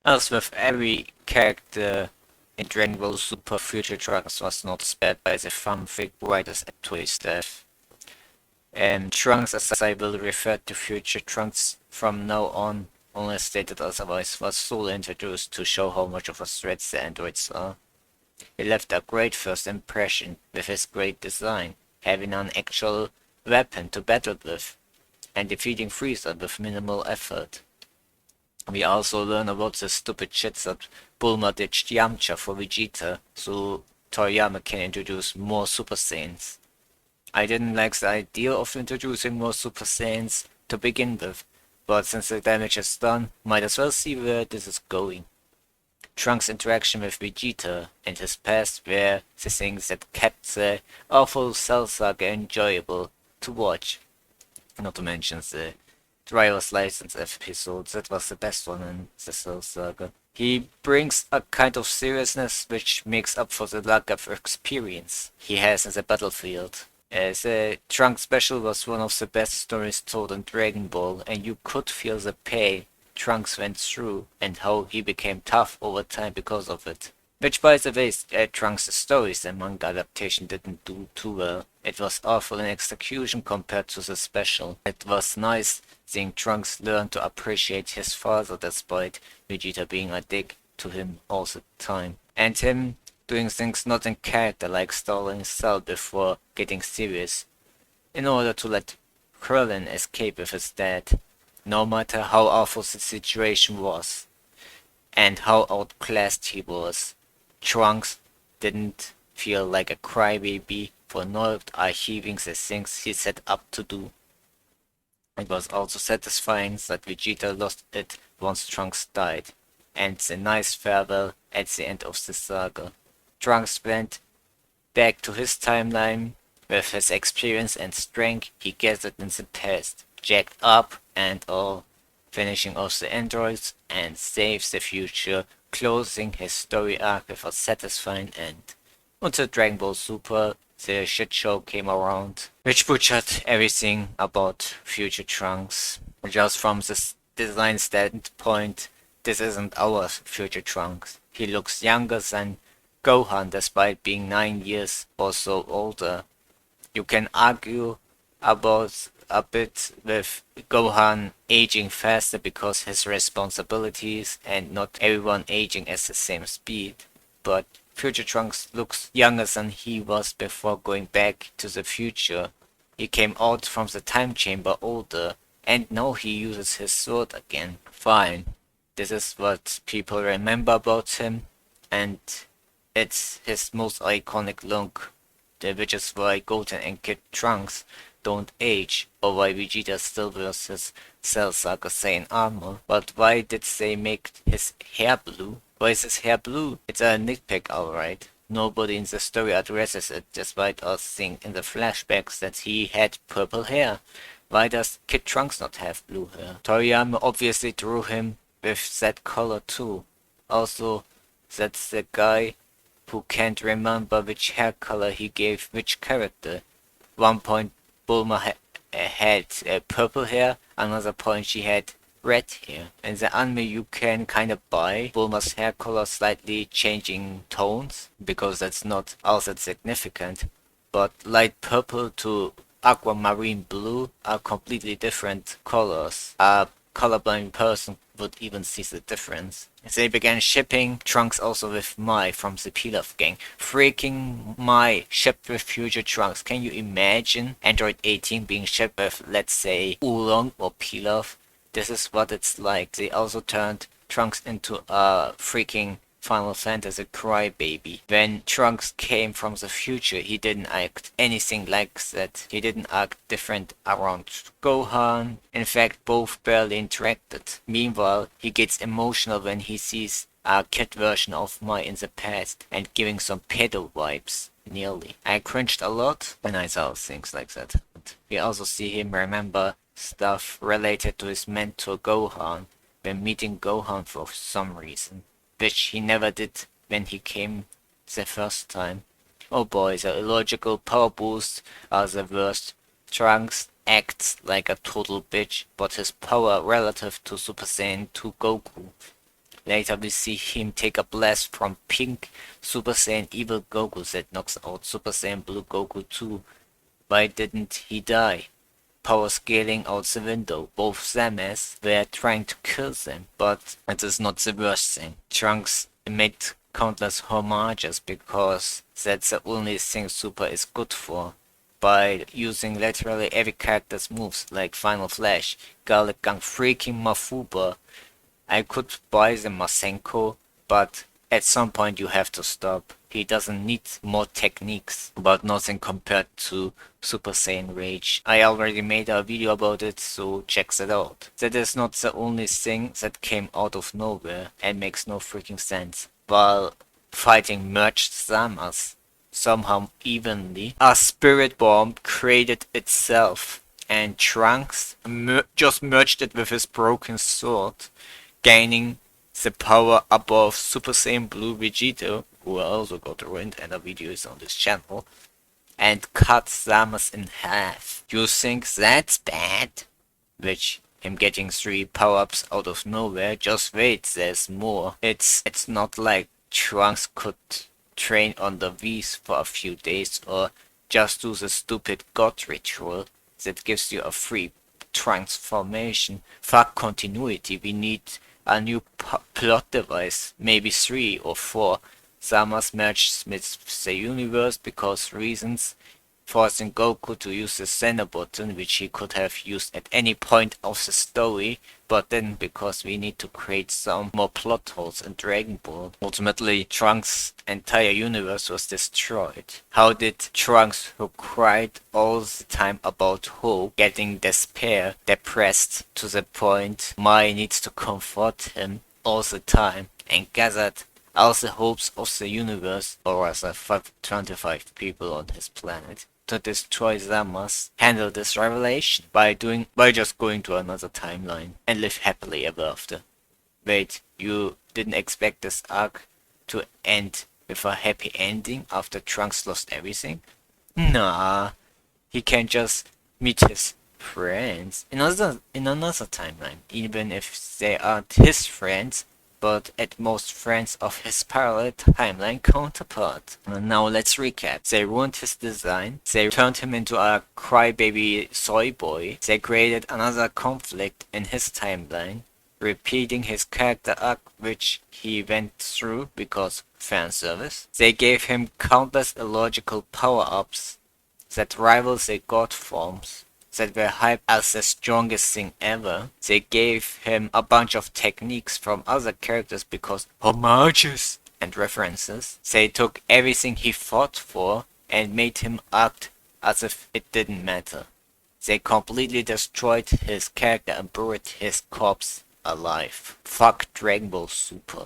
As with every character in Dragon Ball Super, Future Trunks was not spared by the fanfic writers at Twisted. And Trunks, as I will refer to Future Trunks from now on, unless stated otherwise, was solely introduced to show how much of a threat the androids are. He left a great first impression with his great design, having an actual weapon to battle with, and defeating Frieza with minimal effort. We also learn about the stupid shit that Bulma ditched Yamcha for Vegeta, so Toriyama can introduce more Super Saiyans. I didn't like the idea of introducing more Super Saiyans to begin with, but since the damage is done, might as well see where this is going. Trunks' interaction with Vegeta and his past were the things that kept the awful Cell Saga enjoyable to watch. Not to mention the driver's license episode, that was the best one in the Cell Saga. He brings a kind of seriousness which makes up for the lack of experience he has in the battlefield. The Trunks special was one of the best stories told in Dragon Ball, and you could feel the pain Trunks went through and how he became tough over time because of it. Which, by the way, Trunks' stories and manga adaptation didn't do too well. It was awful in execution compared to the special. It was nice seeing Trunks learn to appreciate his father despite Vegeta being a dick to him all the time. And him doing things not in character like stalling Cell before getting serious, in order to let Krillin escape with his dad, no matter how awful the situation was, and how outclassed he was. Trunks didn't feel like a crybaby for not achieving the things he set up to do. It was also satisfying that Vegeta lost it once Trunks died, and the nice farewell at the end of the saga. Trunks went back to his timeline with his experience and strength he gathered in the past, jacked up and all, finishing off the androids and saves the future, closing his story arc with a satisfying end. Until Dragon Ball Super, the shit show came around, which butchered everything about Future Trunks. Just from the design standpoint, this isn't our Future Trunks. He looks younger than Gohan despite being 9 years or so older. You can argue about a bit with Gohan aging faster because his responsibilities and not everyone aging at the same speed, but Future Trunks looks younger than he was before going back to the future. He came out from the time chamber older, and now he uses his sword again. Fine. This is what people remember about him, and it's his most iconic look, which is why Goten and Kid Trunks don't age, or why Vegeta still wears his Cell Saga Saiyan armor. But why did they make his hair blue? Why is his hair blue? It's a nitpick, alright. Nobody in the story addresses it, despite us seeing in the flashbacks that he had purple hair. Why does Kid Trunks not have blue hair? Toriyama obviously drew him with that color too. Also, that's the guy who can't remember which hair color he gave which character. One point Bulma had purple hair, another point she had red hair. In the anime you can kinda buy Bulma's hair color slightly changing tones, because that's not all that significant, but light purple to aquamarine blue are completely different colors. A colorblind person would even see the difference. They began shipping Trunks also with Mai from the Pilaf gang. Freaking Mai shipped with Future Trunks. Can you imagine Android 18 being shipped with, let's say, Oolong or Pilaf? This is what it's like. They also turned Trunks into a freaking Final Fantasy crybaby. When Trunks came from the future, he didn't act anything like that. He didn't act different around Gohan. In fact, both barely interacted. Meanwhile, he gets emotional when he sees a kid version of Mai in the past and giving some pedo vibes. Nearly. I cringed a lot when I saw things like that. We also see him remember stuff related to his mentor Gohan when meeting Gohan for some reason, which he never did when he came the first time. Oh boy, the illogical power boosts are the worst. Trunks acts like a total bitch, but his power relative to Super Saiyan 2 Goku. Later we see him take a blast from Pink Super Saiyan Evil Goku that knocks out Super Saiyan Blue Goku too. Why didn't he die? Power scaling out the window. Both Samus were trying to kill them, but it is not the worst thing. Trunks made countless homages because that's the only thing Super is good for. By using literally every character's moves, like Final Flash, Garlic Gun, freaking Mafuba. I could buy the Masenko, but at some point you have to stop. He doesn't need more techniques, but nothing compared to Super Saiyan Rage. I already made a video about it, so check that out. That is not the only thing that came out of nowhere and makes no freaking sense. While fighting merged Samas somehow evenly, a spirit bomb created itself, and Trunks just merged it with his broken sword, gaining the power above Super Saiyan Blue Vegeta, who I also got ruined and a video is on this channel, and cut Samus in half. You think that's bad? Which, him getting 3 power-ups out of nowhere, just wait, there's more. It's not like Trunks could train on the V's for a few days or just do the stupid god ritual that gives you a free transformation. Fuck continuity, we need a new plot device, maybe 3 or 4. Samus merged with the universe because reasons, forcing Goku to use the center button, which he could have used at any point of the story, but then because we need to create some more plot holes in Dragon Ball. Ultimately, Trunks' entire universe was destroyed. How did Trunks, who cried all the time about hope, getting despair, depressed to the point Mai needs to comfort him all the time, and gathered all the hopes of the universe, or rather 25 people on his planet, to destroy Samus, handle this revelation by just going to another timeline and live happily ever after. Wait, you didn't expect this arc to end with a happy ending after Trunks lost everything? Nah, he can just meet his friends in another timeline, even if they aren't his friends, but at most friends of his parallel timeline counterpart. Now let's recap. They ruined his design, they turned him into a crybaby soy boy, they created another conflict in his timeline, repeating his character arc which he went through because fan service. They gave him countless illogical power-ups that rival the god forms that were hyped as the strongest thing ever. They gave him a bunch of techniques from other characters because homages and references. They took everything he fought for and made him act as if it didn't matter. They completely destroyed his character and buried his corpse alive. Fuck Dragon Ball Super.